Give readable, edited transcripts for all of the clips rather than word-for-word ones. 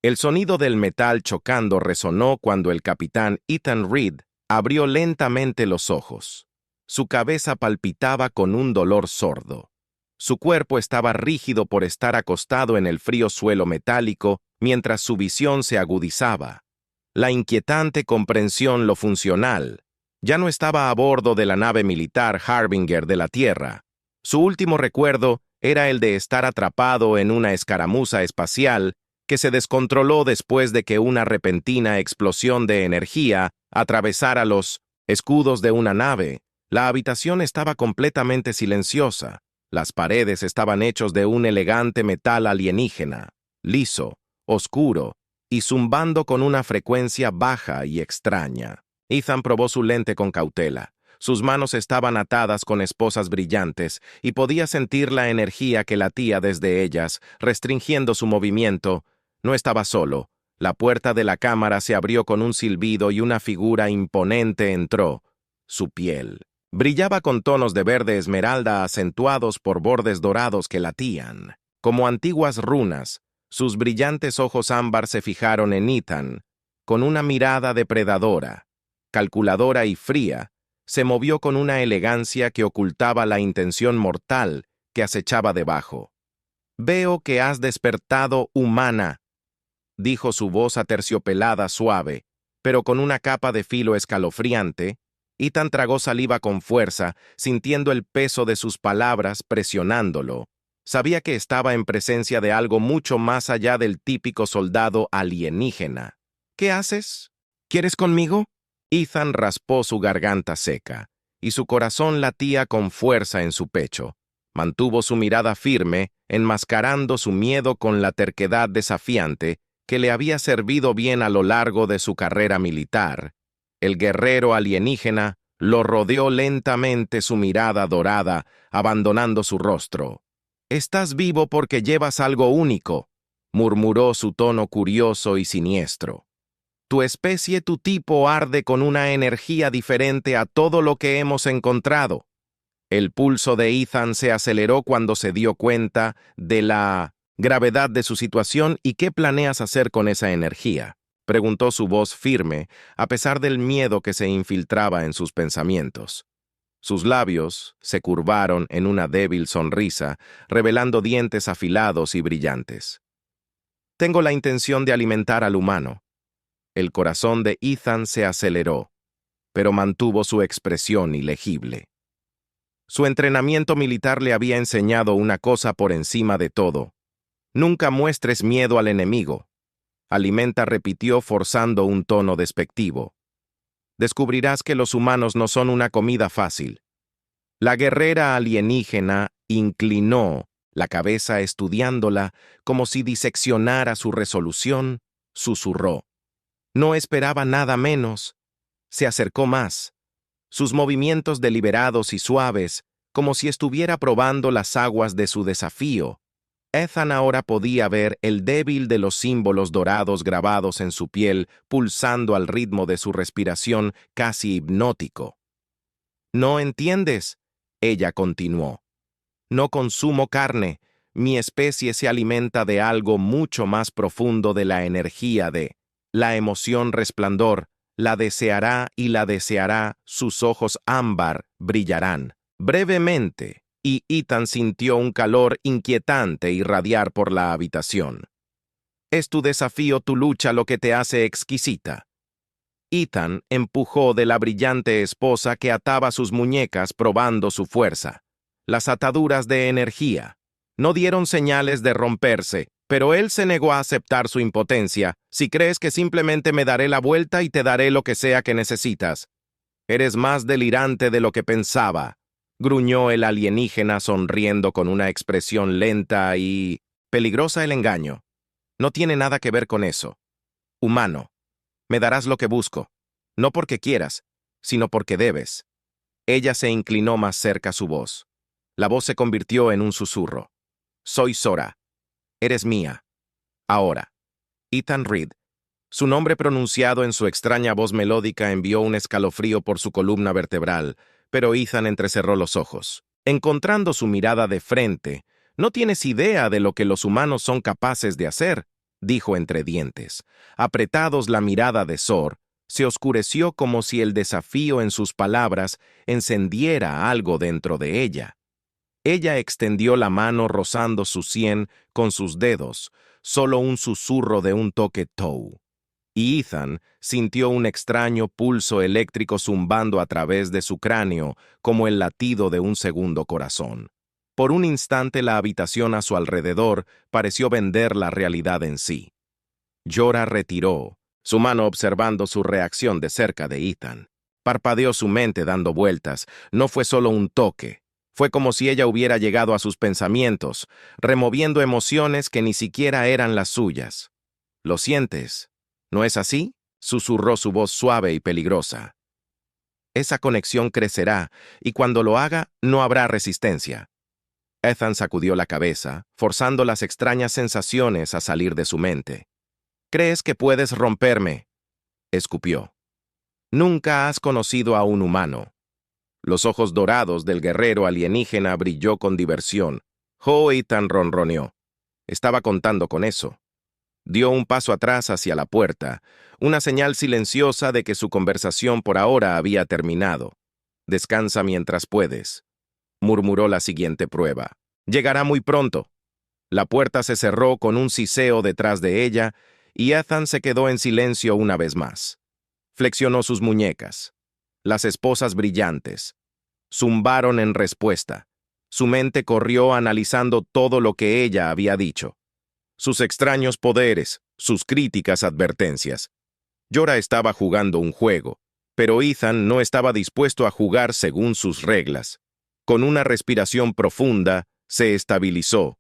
El sonido del metal chocando resonó cuando el capitán Ethan Reed abrió lentamente los ojos. Su cabeza palpitaba con un dolor sordo. Su cuerpo estaba rígido por estar acostado en el frío suelo metálico mientras su visión se agudizaba. La inquietante comprensión lo funcional. Ya no estaba a bordo de la nave militar Harbinger de la Tierra. Su último recuerdo era el de estar atrapado en una escaramuza espacial que se descontroló después de que una repentina explosión de energía atravesara los escudos de una nave. La habitación estaba completamente silenciosa. Las paredes estaban hechos de un elegante metal alienígena, liso, oscuro y zumbando con una frecuencia baja y extraña. Ethan probó su lente con cautela. Sus manos estaban atadas con esposas brillantes y podía sentir la energía que latía desde ellas, restringiendo su movimiento. No estaba solo. La puerta de la cámara se abrió con un silbido y una figura imponente entró. Su piel brillaba con tonos de verde esmeralda acentuados por bordes dorados que latían. Como antiguas runas, sus brillantes ojos ámbar se fijaron en Ethan. Con una mirada depredadora, calculadora y fría, se movió con una elegancia que ocultaba la intención mortal que acechaba debajo. «Veo que has despertado, humana», dijo su voz aterciopelada suave, pero con una capa de filo escalofriante. Ethan tragó saliva con fuerza, sintiendo el peso de sus palabras presionándolo. Sabía que estaba en presencia de algo mucho más allá del típico soldado alienígena. «¿Qué haces? ¿Quieres conmigo?» Ethan raspó su garganta seca, y su corazón latía con fuerza en su pecho. Mantuvo su mirada firme, enmascarando su miedo con la terquedad desafiante que le había servido bien a lo largo de su carrera militar. El guerrero alienígena lo rodeó lentamente su mirada dorada, abandonando su rostro. «Estás vivo porque llevas algo único», murmuró su tono curioso y siniestro. «Tu especie, tu tipo arde con una energía diferente a todo lo que hemos encontrado». El pulso de Ethan se aceleró cuando se dio cuenta de la gravedad de su situación. «¿Y qué planeas hacer con esa energía?», preguntó su voz firme, a pesar del miedo que se infiltraba en sus pensamientos. Sus labios se curvaron en una débil sonrisa, revelando dientes afilados y brillantes. «Tengo la intención de alimentar al humano». El corazón de Ethan se aceleró, pero mantuvo su expresión ilegible. Su entrenamiento militar le había enseñado una cosa por encima de todo: nunca muestres miedo al enemigo. Alimenta, repitió forzando un tono despectivo. Descubrirás que los humanos no son una comida fácil. La guerrera alienígena inclinó la cabeza estudiándola como si diseccionara su resolución, susurró. No esperaba nada menos. Se acercó más, sus movimientos deliberados y suaves, como si estuviera probando las aguas de su desafío. Ethan ahora podía ver el débil de los símbolos dorados grabados en su piel, pulsando al ritmo de su respiración casi hipnótico. «¿No entiendes?», ella continuó. «No consumo carne. Mi especie se alimenta de algo mucho más profundo de la energía de la emoción resplandor. La deseará y la deseará, sus ojos ámbar brillarán». Brevemente, y Ethan sintió un calor inquietante irradiar por la habitación. «Es tu desafío, tu lucha lo que te hace exquisita». Ethan empujó de la brillante esposa que ataba sus muñecas probando su fuerza. Las ataduras de energía no dieron señales de romperse, pero él se negó a aceptar su impotencia. «Si crees que simplemente me daré la vuelta y te daré lo que sea que necesitas. Eres más delirante de lo que pensaba», gruñó el alienígena sonriendo con una expresión lenta y peligrosa. «El engaño no tiene nada que ver con eso. Humano, me darás lo que busco, no porque quieras, sino porque debes». Ella se inclinó más cerca su voz. La voz se convirtió en un susurro. «Soy Sora. Eres mía. Ahora». Ethan Reed. Su nombre pronunciado en su extraña voz melódica envió un escalofrío por su columna vertebral, pero Ethan entrecerró los ojos. Encontrando su mirada de frente, «No tienes idea de lo que los humanos son capaces de hacer». dijo entre dientes. Apretados, la mirada de Zor se oscureció como si el desafío en sus palabras encendiera algo dentro de ella. Ella extendió la mano rozando su sien con sus dedos, solo un susurro de un toque Tou. Y Ethan sintió un extraño pulso eléctrico zumbando a través de su cráneo como el latido de un segundo corazón. Por un instante la habitación a su alrededor pareció vender la realidad en sí. Jorah retiró, su mano observando su reacción de cerca de Ethan. Parpadeó su mente dando vueltas. No fue solo un toque. Fue como si ella hubiera llegado a sus pensamientos, removiendo emociones que ni siquiera eran las suyas. ¿Lo sientes? ¿No es así?, susurró su voz suave y peligrosa. Esa conexión crecerá, y cuando lo haga, no habrá resistencia. Ethan sacudió la cabeza, forzando las extrañas sensaciones a salir de su mente. ¿Crees que puedes romperme?, escupió. Nunca has conocido a un humano. Los ojos dorados del guerrero alienígena brilló con diversión. Ethan ronroneó. Estaba contando con eso. Dio un paso atrás hacia la puerta, una señal silenciosa de que su conversación por ahora había terminado. Descansa mientras puedes, murmuró la siguiente prueba. Llegará muy pronto. La puerta se cerró con un siseo detrás de ella y Ethan se quedó en silencio una vez más. Flexionó sus muñecas. Las esposas brillantes zumbaron en respuesta. Su mente corrió analizando todo lo que ella había dicho. Sus extraños poderes, sus críticas advertencias. Jorah estaba jugando un juego, pero Ethan no estaba dispuesto a jugar según sus reglas. Con una respiración profunda, se estabilizó.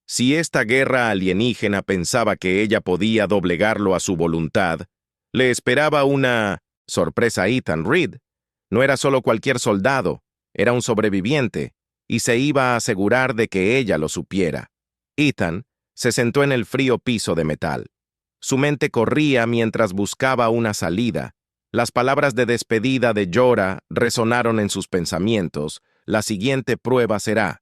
Si esta guerra alienígena pensaba que ella podía doblegarlo a su voluntad, le esperaba una sorpresa a Ethan Reed. No era solo cualquier soldado, era un sobreviviente, y se iba a asegurar de que ella lo supiera. Ethan se sentó en el frío piso de metal. Su mente corría mientras buscaba una salida. Las palabras de despedida de Jorah resonaron en sus pensamientos. La siguiente prueba será: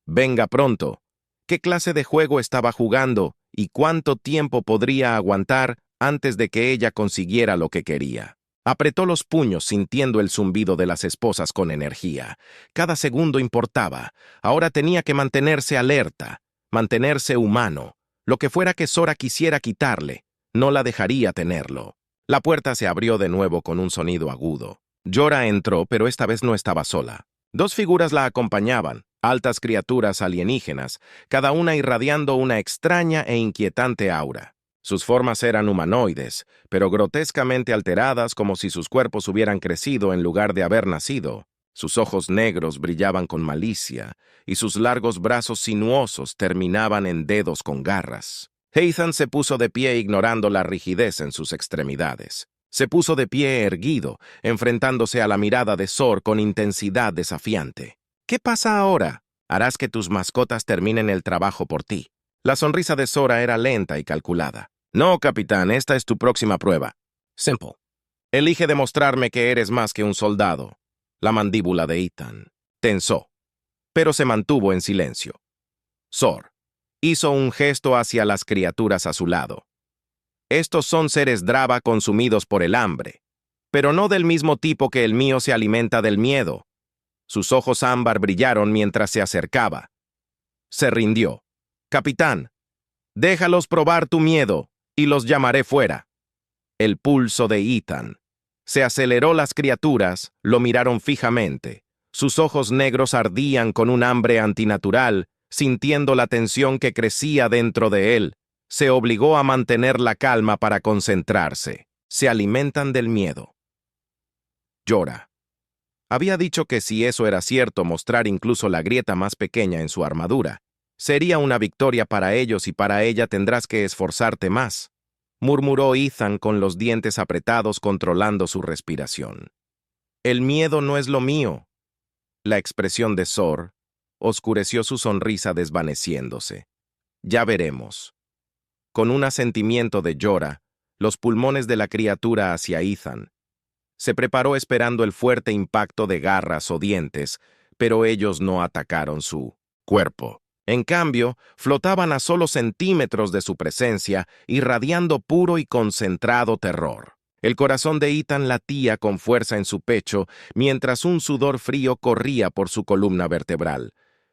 venga pronto. ¿Qué clase de juego estaba jugando y cuánto tiempo podría aguantar antes de que ella consiguiera lo que quería? Apretó los puños sintiendo el zumbido de las esposas con energía. Cada segundo importaba. Ahora tenía que mantenerse alerta, mantenerse humano. Lo que fuera que Sora quisiera quitarle, no la dejaría tenerlo. La puerta se abrió de nuevo con un sonido agudo. Jorah entró, pero esta vez no estaba sola. Dos figuras la acompañaban, altas criaturas alienígenas, cada una irradiando una extraña e inquietante aura. Sus formas eran humanoides, pero grotescamente alteradas como si sus cuerpos hubieran crecido en lugar de haber nacido. Sus ojos negros brillaban con malicia, y sus largos brazos sinuosos terminaban en dedos con garras. Ethan se puso de pie ignorando la rigidez en sus extremidades. Se puso de pie erguido, enfrentándose a la mirada de Zor con intensidad desafiante. ¿Qué pasa ahora? Harás que tus mascotas terminen el trabajo por ti. La sonrisa de Zora era lenta y calculada. No, capitán, esta es tu próxima prueba. Simple. Elige demostrarme que eres más que un soldado. La mandíbula de Ethan tensó, pero se mantuvo en silencio. Zor hizo un gesto hacia las criaturas a su lado. Estos son seres Drava consumidos por el hambre, pero no del mismo tipo que el mío se alimenta del miedo. Sus ojos ámbar brillaron mientras se acercaba. Se rindió. Capitán, déjalos probar tu miedo y los llamaré fuera. El pulso de Ethan se aceleró. Las criaturas lo miraron fijamente. Sus ojos negros ardían con un hambre antinatural, sintiendo la tensión que crecía dentro de él. Se obligó a mantener la calma para concentrarse. Se alimentan del miedo. Jorah había dicho que si eso era cierto, mostrar incluso la grieta más pequeña en su armadura sería una victoria para ellos, y para ella tendrás que esforzarte más, murmuró Ethan con los dientes apretados, controlando su respiración. El miedo no es lo mío. La expresión de Zor oscureció, su sonrisa desvaneciéndose. Ya veremos. Con un asentimiento de Jorah, los pulmones de la criatura hacia Ethan. Se preparó esperando el fuerte impacto de garras o dientes, pero ellos no atacaron su cuerpo. En cambio, flotaban a solo centímetros de su presencia, irradiando puro y concentrado terror. El corazón de Ethan latía con fuerza en su pecho, mientras un sudor frío corría por su columna vertebral,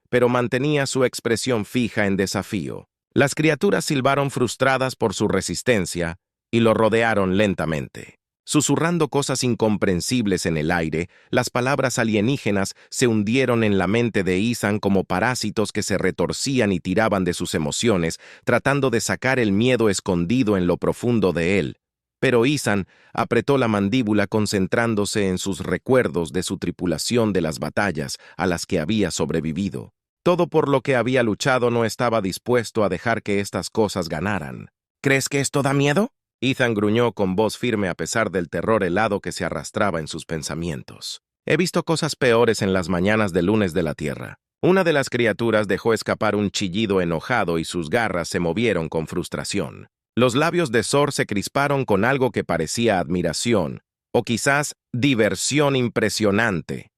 pero mantenía su expresión fija en desafío. Las criaturas silbaron frustradas por su resistencia y lo rodearon lentamente. Susurrando cosas incomprensibles en el aire, las palabras alienígenas se hundieron en la mente de Ethan como parásitos que se retorcían y tiraban de sus emociones, tratando de sacar el miedo escondido en lo profundo de él. Pero Ethan apretó la mandíbula concentrándose en sus recuerdos de su tripulación de las batallas a las que había sobrevivido. Todo por lo que había luchado no estaba dispuesto a dejar que estas cosas ganaran. ¿Crees que esto da miedo? Ethan gruñó con voz firme a pesar del terror helado que se arrastraba en sus pensamientos. He visto cosas peores en las mañanas de lunes de la Tierra. Una de las criaturas dejó escapar un chillido enojado y sus garras se movieron con frustración. Los labios de Zor se crisparon con algo que parecía admiración, o quizás diversión impresionante.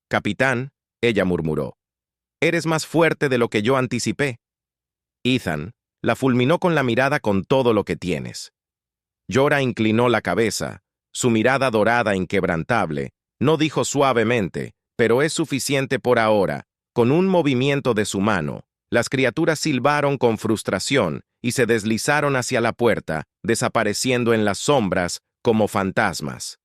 «Capitán», ella murmuró, «eres más fuerte de lo que yo anticipé». Ethan la fulminó con la mirada con todo lo que tienes. Jorah inclinó la cabeza, su mirada dorada inquebrantable, no dijo suavemente, pero es suficiente por ahora. Con un movimiento de su mano, las criaturas silbaron con frustración y se deslizaron hacia la puerta, desapareciendo en las sombras como fantasmas.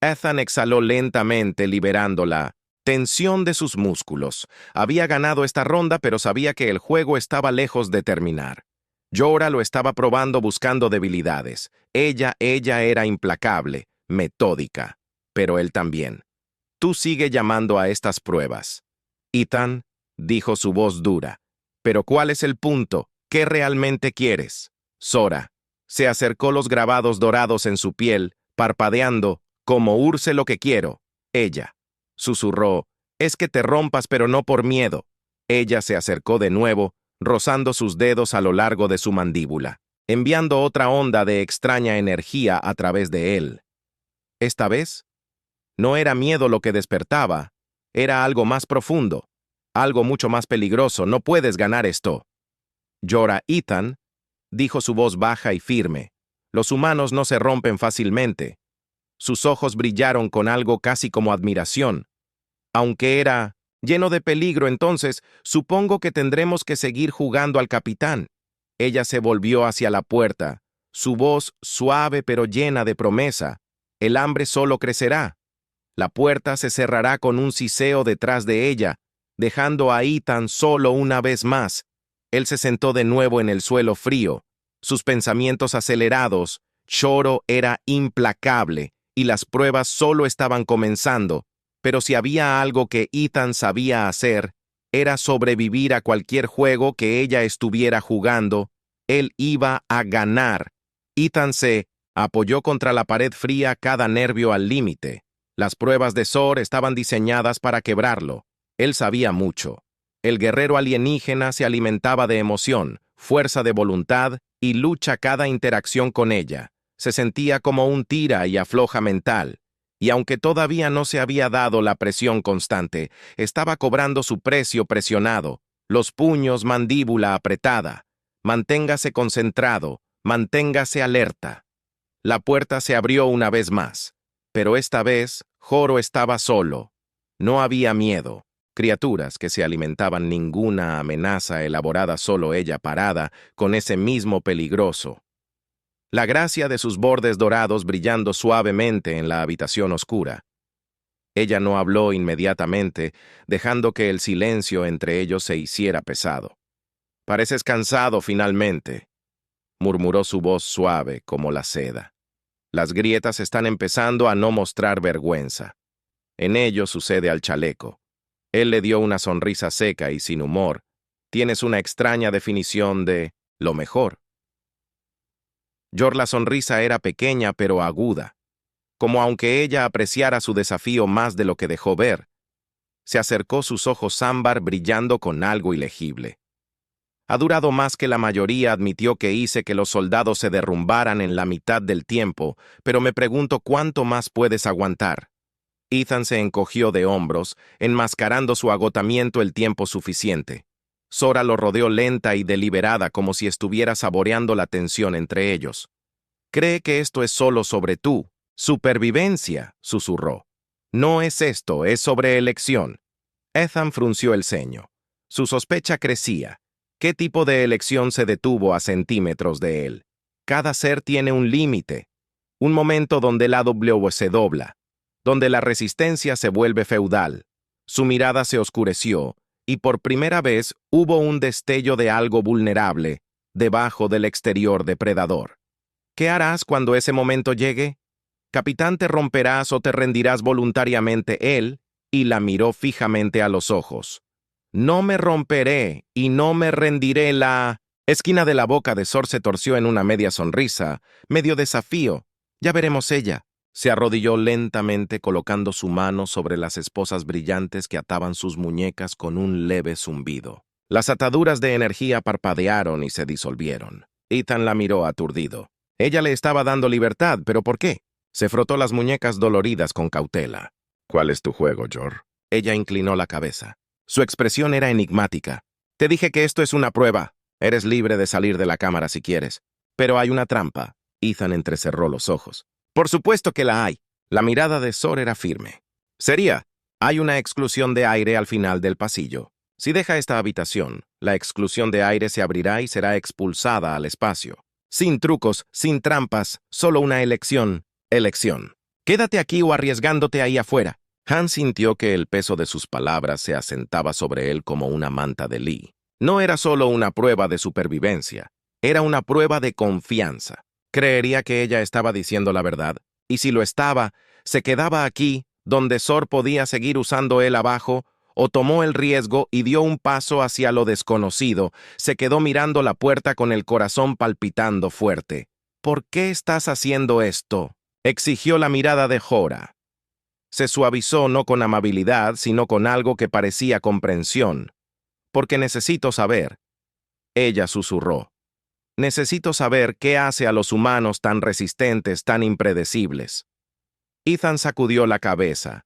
Ethan exhaló lentamente, liberando la tensión de sus músculos. Había ganado esta ronda, pero sabía que el juego estaba lejos de terminar. Jorah lo estaba probando buscando debilidades. Ella era implacable, metódica, pero él también. Tú sigue llamando a estas pruebas. Ethan, dijo su voz dura. Pero ¿cuál es el punto? ¿Qué realmente quieres? Zora se acercó los grabados dorados en su piel, parpadeando, como urce lo que quiero. Ella susurró, es que te rompas pero no por miedo. Ella se acercó de nuevo, rozando sus dedos a lo largo de su mandíbula, enviando otra onda de extraña energía a través de él. Esta vez, no era miedo lo que despertaba, era algo más profundo, algo mucho más peligroso. No puedes ganar esto. Jorah, Ethan, dijo su voz baja y firme. Los humanos no se rompen fácilmente. Sus ojos brillaron con algo casi como admiración. Aunque era lleno de peligro, entonces supongo que tendremos que seguir jugando al capitán. Ella se volvió hacia la puerta, su voz suave pero llena de promesa. El hambre solo crecerá. La puerta se cerrará con un siseo detrás de ella, dejando a Ethan solo una vez más. Él se sentó de nuevo en el suelo frío, sus pensamientos acelerados. Choro era implacable y las pruebas solo estaban comenzando, pero si había algo que Ethan sabía hacer, era sobrevivir a cualquier juego que ella estuviera jugando. Él iba a ganar. Ethan se apoyó contra la pared fría, cada nervio al límite. Las pruebas de Zor estaban diseñadas para quebrarlo. Él sabía mucho. El guerrero alienígena se alimentaba de emoción, fuerza de voluntad y lucha cada interacción con ella. Se sentía como un tira y afloja mental. Y aunque todavía no se había dado la presión constante, estaba cobrando su precio presionado, los puños, mandíbula apretada. Manténgase concentrado, manténgase alerta. La puerta se abrió una vez más, pero esta vez Joro estaba solo. No había miedo, criaturas que se alimentaban, ninguna amenaza elaborada, solo ella parada con ese mismo peligroso. La gracia de sus bordes dorados brillando suavemente en la habitación oscura. Ella no habló inmediatamente, dejando que el silencio entre ellos se hiciera pesado. «Pareces cansado finalmente», murmuró su voz suave como la seda. «Las grietas están empezando a no mostrar vergüenza. En ello sucede al chaleco». Él le dio una sonrisa seca y sin humor. «Tienes una extraña definición de lo mejor». La sonrisa era pequeña pero aguda, como aunque ella apreciara su desafío más de lo que dejó ver. Se acercó, sus ojos ámbar brillando con algo ilegible. «Ha durado más que la mayoría», admitió, «que hice que los soldados se derrumbaran en la mitad del tiempo, pero me pregunto cuánto más puedes aguantar». Ethan se encogió de hombros, enmascarando su agotamiento. «El tiempo suficiente». Sora lo rodeó lenta y deliberada como si estuviera saboreando la tensión entre ellos. «Cree que esto es solo sobre tú. Supervivencia», susurró. «No es esto, es sobre elección». Ethan frunció el ceño. Su sospecha crecía. ¿Qué tipo de elección se detuvo a centímetros de él? Cada ser tiene un límite, un momento donde el AW se dobla, donde la resistencia se vuelve feudal. Su mirada se oscureció, y por primera vez hubo un destello de algo vulnerable debajo del exterior depredador. ¿Qué harás cuando ese momento llegue? Capitán, ¿te romperás o te rendirás voluntariamente? Él, y la miró fijamente a los ojos. No me romperé y no me rendiré. La esquina de la boca de Sor se torció en una media sonrisa, medio desafío. Ya veremos ella. Se arrodilló lentamente colocando su mano sobre las esposas brillantes que ataban sus muñecas con un leve zumbido. Las ataduras de energía parpadearon y se disolvieron. Ethan la miró aturdido. Ella le estaba dando libertad, ¿pero por qué? Se frotó las muñecas doloridas con cautela. ¿Cuál es tu juego, Jor? Ella inclinó la cabeza. Su expresión era enigmática. Te dije que esto es una prueba. Eres libre de salir de la cámara si quieres. Pero hay una trampa. Ethan entrecerró los ojos. Por supuesto que la hay. La mirada de Sor era firme. Sería, hay una exclusión de aire al final del pasillo. Si deja esta habitación, la exclusión de aire se abrirá y será expulsada al espacio. Sin trucos, sin trampas, solo una elección. Elección. Quédate aquí o arriesgándote ahí afuera. Han sintió que el peso de sus palabras se asentaba sobre él como una manta de Lee. No era solo una prueba de supervivencia, era una prueba de confianza. Creería que ella estaba diciendo la verdad, y si lo estaba, se quedaba aquí, donde Sor podía seguir usando él abajo, o tomó el riesgo y dio un paso hacia lo desconocido, se quedó mirando la puerta con el corazón palpitando fuerte. ¿Por qué estás haciendo esto?, exigió la mirada de Jorah. Se suavizó no con amabilidad, sino con algo que parecía comprensión. «Porque necesito saber». Ella susurró. «Necesito saber qué hace a los humanos tan resistentes, tan impredecibles». Ethan sacudió la cabeza,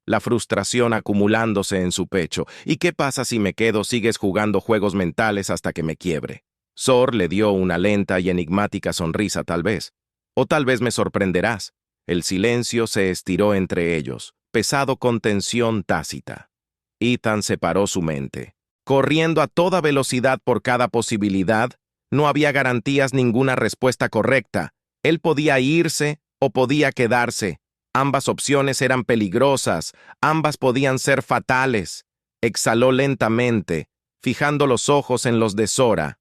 la frustración acumulándose en su pecho. «¿Y qué pasa si me quedo? Sigues jugando juegos mentales hasta que me quiebre». Sor le dio una lenta y enigmática sonrisa, tal vez. «O tal vez me sorprenderás». El silencio se estiró entre ellos, pesado con tensión tácita. Ethan separó su mente. Corriendo a toda velocidad por cada posibilidad, no había garantías, ninguna respuesta correcta. Él podía irse o podía quedarse. Ambas opciones eran peligrosas, ambas podían ser fatales. Exhaló lentamente, fijando los ojos en los de Sora.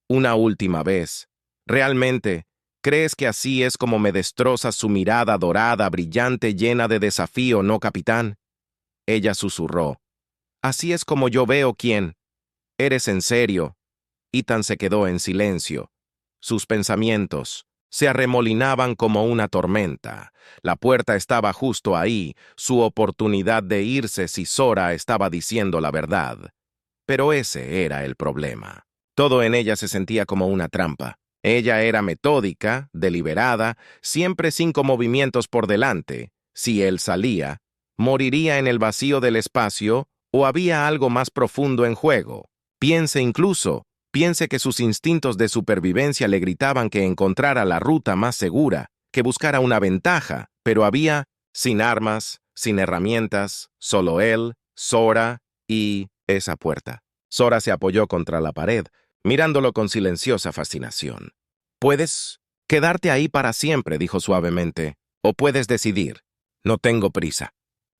Una última vez. «¿Realmente crees que así es como me destrozas su mirada dorada, brillante, llena de desafío, no, capitán?» Ella susurró. «Así es como yo veo quién. ¿Eres en serio?» Ethan se quedó en silencio. Sus pensamientos se arremolinaban como una tormenta. La puerta estaba justo ahí, su oportunidad de irse si Sora estaba diciendo la verdad. Pero ese era el problema. Todo en ella se sentía como una trampa. Ella era metódica, deliberada, siempre 5 movimientos por delante. Si él salía, moriría en el vacío del espacio o había algo más profundo en juego. Piense que sus instintos de supervivencia le gritaban que encontrara la ruta más segura, que buscara una ventaja, pero había, sin armas, sin herramientas, solo él, Sora y esa puerta. Sora se apoyó contra la pared, mirándolo con silenciosa fascinación. «Puedes quedarte ahí para siempre», dijo suavemente, «o puedes decidir. No tengo prisa».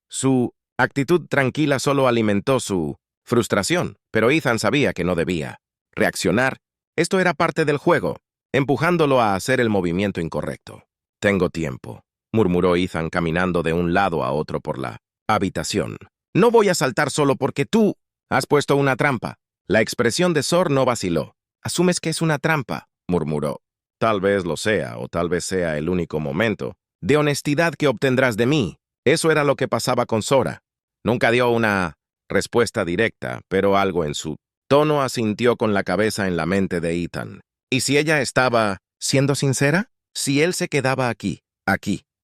Su actitud tranquila solo alimentó su frustración, pero Ethan sabía que no debía reaccionar. Esto era parte del juego, empujándolo a hacer el movimiento incorrecto. «Tengo tiempo», murmuró Ethan caminando de un lado a otro por la habitación. «No voy a saltar solo porque tú has puesto una trampa». La expresión de Sor no vaciló. «¿Asumes que es una trampa?», murmuró. «Tal vez lo sea, o tal vez sea el único momento de honestidad que obtendrás de mí». Eso era lo que pasaba con Sora. Nunca dio una respuesta directa, pero algo en su tono asintió con la cabeza en la mente de Ethan. ¿Y si ella estaba siendo sincera? Si él se quedaba aquí,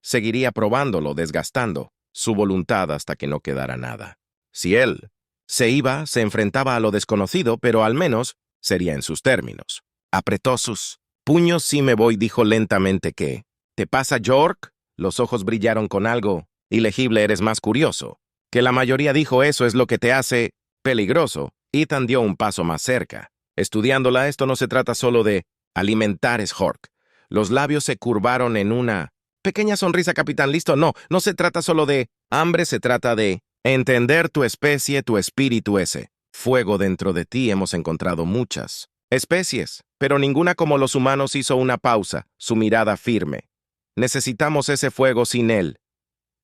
seguiría probándolo, desgastando su voluntad hasta que no quedara nada. Si él Se enfrentaba a lo desconocido, pero al menos sería en sus términos. Apretó sus puños. Sí me voy, dijo lentamente. ¿Qué te pasa, York? Los ojos brillaron con algo ilegible. Eres más curioso. Que la mayoría dijo eso es lo que te hace peligroso. Ethan dio un paso más cerca. Estudiándola, esto no se trata solo de alimentar, Shork. Los labios se curvaron en una pequeña sonrisa, capitán. Listo, no se trata solo de hambre, se trata de entender tu especie, tu espíritu, ese fuego dentro de ti. Hemos encontrado muchas especies, pero ninguna como los humanos. Hizo una pausa, su mirada firme. Necesitamos ese fuego, sin él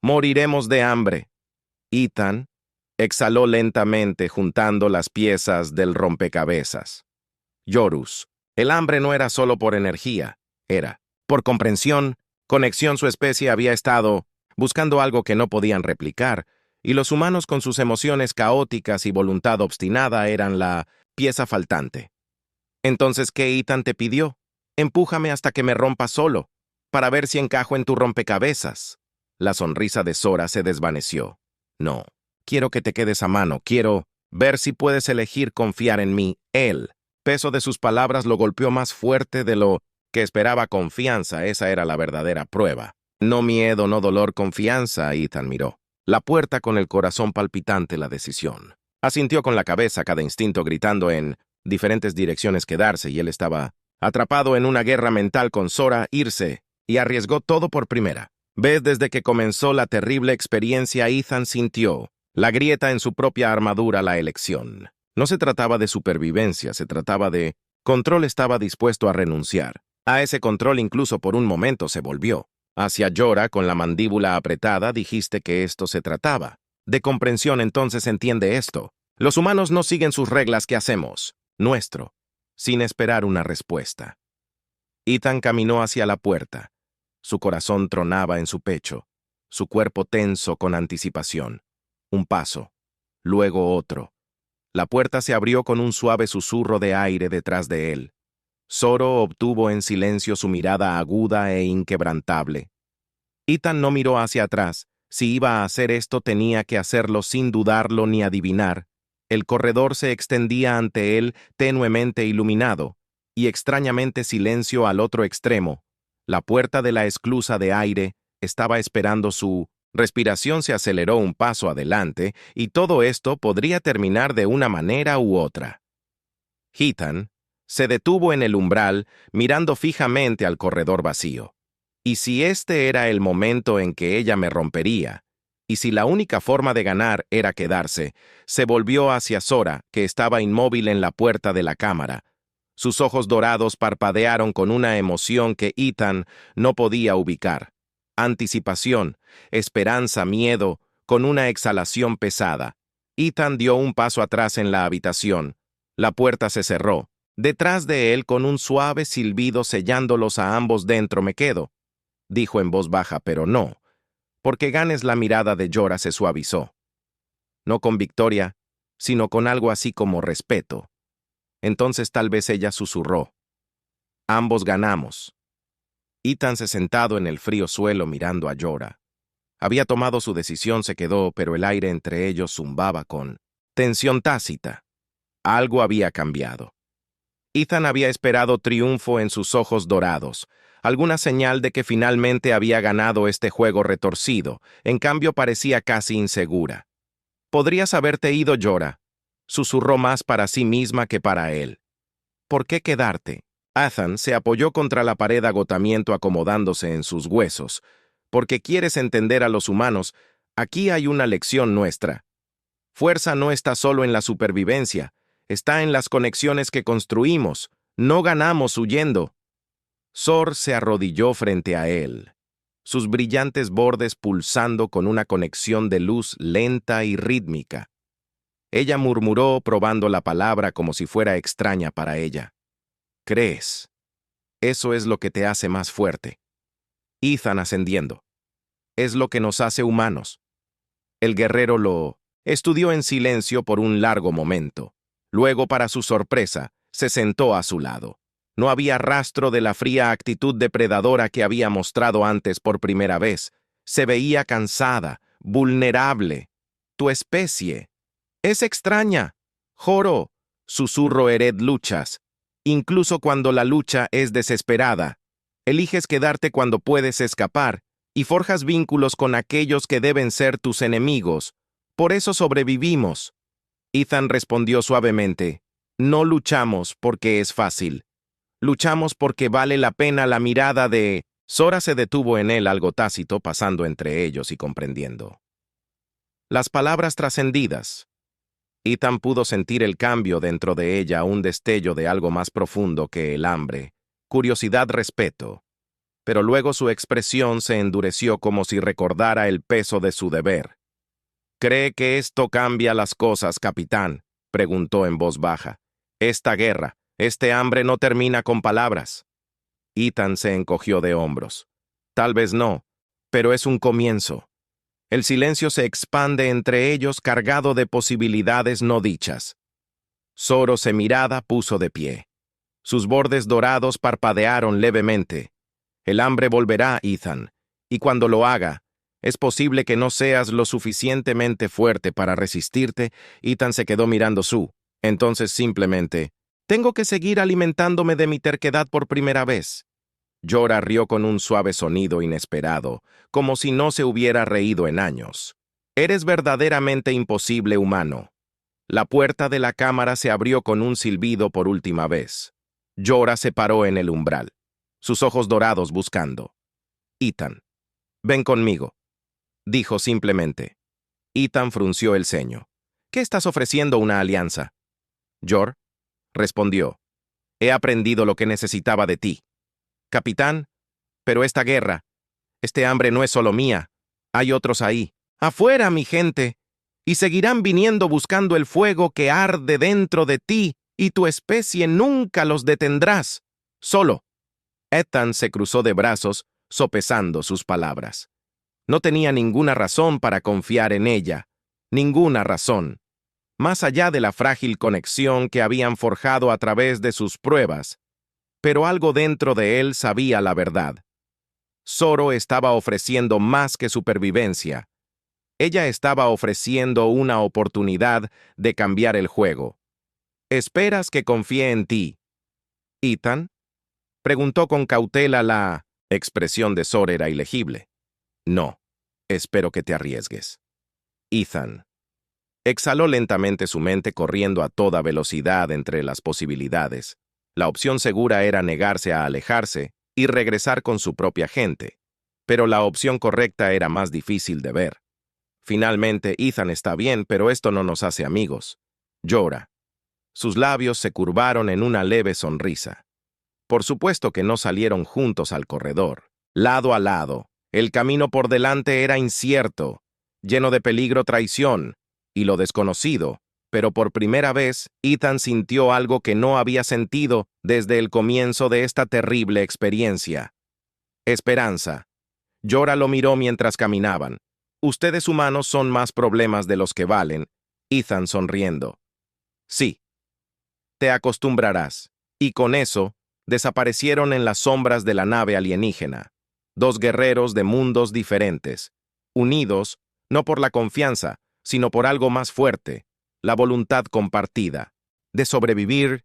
moriremos de hambre. Ethan exhaló lentamente, juntando las piezas del rompecabezas. Yorus, el hambre no era solo por energía, era por comprensión, conexión. Su especie había estado buscando algo que no podían replicar, y los humanos, con sus emociones caóticas y voluntad obstinada, eran la pieza faltante. Entonces, ¿qué Ethan te pidió? Empújame hasta que me rompa solo, para ver si encajo en tu rompecabezas. La sonrisa de Sora se desvaneció. No, quiero que te quedes a mano, quiero ver si puedes elegir confiar en mí. El peso de sus palabras lo golpeó más fuerte de lo que esperaba. Confianza, esa era la verdadera prueba. No miedo, no dolor, confianza. Ethan miró la puerta con el corazón palpitante. La decisión. Asintió con la cabeza, cada instinto gritando en diferentes direcciones quedarse, y él estaba atrapado en una guerra mental con Sora. Irse, y arriesgó todo por primera vez desde que comenzó la terrible experiencia. Ethan sintió la grieta en su propia armadura. La elección no se trataba de supervivencia, se trataba de control. Estaba dispuesto a renunciar a ese control. Incluso por un momento se volvió hacia Jorah con la mandíbula apretada. Dijiste que esto se trataba de comprensión, entonces entiende esto. Los humanos no siguen sus reglas. ¿Qué hacemos? Nuestro, sin esperar una respuesta. Ethan caminó hacia la puerta. Su corazón tronaba en su pecho, su cuerpo tenso con anticipación. Un paso, luego otro. La puerta se abrió con un suave susurro de aire detrás de él. Zoro obtuvo en silencio su mirada aguda e inquebrantable. Ethan no miró hacia atrás. Si iba a hacer esto, tenía que hacerlo sin dudarlo ni adivinar. El corredor se extendía ante él, tenuemente iluminado, y extrañamente silencio al otro extremo. La puerta de la esclusa de aire estaba esperando. Su respiración se aceleró un paso adelante, y todo esto podría terminar de una manera u otra. Ethan se detuvo en el umbral, mirando fijamente al corredor vacío. ¿Y si este era el momento en que ella me rompería? ¿Y si la única forma de ganar era quedarse? Se volvió hacia Sora, que estaba inmóvil en la puerta de la cámara. Sus ojos dorados parpadearon con una emoción que Ethan no podía ubicar. Anticipación, esperanza, miedo, con una exhalación pesada. Ethan dio un paso atrás en la habitación. La puerta se cerró detrás de él con un suave silbido, sellándolos a ambos dentro. Me quedo, dijo en voz baja, pero no, porque ganes. La mirada de Jorah se suavizó. No con victoria, sino con algo así como respeto. Entonces tal vez ella susurró. Ambos ganamos. Ethan se sentado en el frío suelo mirando a Jorah. Había tomado su decisión, se quedó, pero el aire entre ellos zumbaba con tensión tácita. Algo había cambiado. Ethan había esperado triunfo en sus ojos dorados, alguna señal de que finalmente había ganado este juego retorcido. En cambio parecía casi insegura. Podrías haberte ido, Jorah, susurró, más para sí misma que para él. ¿Por qué quedarte? Ethan se apoyó contra la pared, agotamiento acomodándose en sus huesos. Porque quieres entender a los humanos, aquí hay una lección nuestra. Fuerza no está solo en la supervivencia, está en las conexiones que construimos. No ganamos huyendo. Zor se arrodilló frente a él, sus brillantes bordes pulsando con una conexión de luz lenta y rítmica. Ella murmuró, probando la palabra como si fuera extraña para ella. ¿Crees? Eso es lo que te hace más fuerte. Ethan ascendiendo. Es lo que nos hace humanos. El guerrero lo estudió en silencio por un largo momento. Luego, para su sorpresa, se sentó a su lado. No había rastro de la fría actitud depredadora que había mostrado antes. Por primera vez, se veía cansada, vulnerable. Tu especie, Es extraña. Joro, susurró Ered luchas. Incluso cuando la lucha es desesperada, eliges quedarte cuando puedes escapar y forjas vínculos con aquellos que deben ser tus enemigos. Por eso sobrevivimos. Ethan respondió suavemente. No luchamos porque es fácil. Luchamos porque vale la pena la mirada de... Sora se detuvo en él algo tácito, pasando entre ellos y comprendiendo. Las palabras trascendidas. Ethan pudo sentir el cambio dentro de ella, un destello de algo más profundo que el hambre, curiosidad, respeto. Pero luego su expresión se endureció como si recordara el peso de su deber. ¿Cree que esto cambia las cosas, capitán?, preguntó en voz baja. Esta guerra, este hambre no termina con palabras. Ethan se encogió de hombros. Tal vez no, pero es un comienzo. El silencio se expande entre ellos cargado de posibilidades no dichas. Zoro, mirada, puso de pie. Sus bordes dorados parpadearon levemente. El hambre volverá, Ethan, y cuando lo haga, es posible que no seas lo suficientemente fuerte para resistirte. Ethan se quedó mirando entonces simplemente, tengo que seguir alimentándome de mi terquedad por primera vez. Jorah rió con un suave sonido inesperado, como si no se hubiera reído en años. Eres verdaderamente imposible, humano. La puerta de la cámara se abrió con un silbido por última vez. Jorah se paró en el umbral, sus ojos dorados buscando. Ethan, ven conmigo, dijo simplemente. Ethan frunció el ceño. ¿Qué estás ofreciendo, una alianza? Jor, respondió. He aprendido lo que necesitaba de ti. Capitán, pero esta guerra, este hambre no es solo mía. Hay otros ahí. Afuera, mi gente. Y seguirán viniendo buscando el fuego que arde dentro de ti, y tu especie nunca los detendrás. Solo. Ethan se cruzó de brazos, sopesando sus palabras. No tenía ninguna razón para confiar en ella. Ninguna razón. Más allá de la frágil conexión que habían forjado a través de sus pruebas. Pero algo dentro de él sabía la verdad. Zoro estaba ofreciendo más que supervivencia. Ella estaba ofreciendo una oportunidad de cambiar el juego. ¿Esperas que confíe en ti, Ethan? Preguntó con cautela. La expresión de Zoro era ilegible. No, espero que te arriesgues. Ethan. Exhaló lentamente, su mente corriendo a toda velocidad entre las posibilidades. La opción segura era negarse a alejarse y regresar con su propia gente, pero la opción correcta era más difícil de ver. Finalmente, Ethan está bien, pero esto no nos hace amigos. Llora. Sus labios se curvaron en una leve sonrisa. Por supuesto que no salieron juntos al corredor. Lado a lado, el camino por delante era incierto, lleno de peligro, traición y lo desconocido. Pero por primera vez, Ethan sintió algo que no había sentido desde el comienzo de esta terrible experiencia. Esperanza. Jorah lo miró mientras caminaban. Ustedes humanos son más problemas de los que valen. Ethan sonriendo. Sí. Te acostumbrarás. Y con eso, desaparecieron en las sombras de la nave alienígena. Dos guerreros de mundos diferentes, unidos, no por la confianza, sino por algo más fuerte. La voluntad compartida, de sobrevivir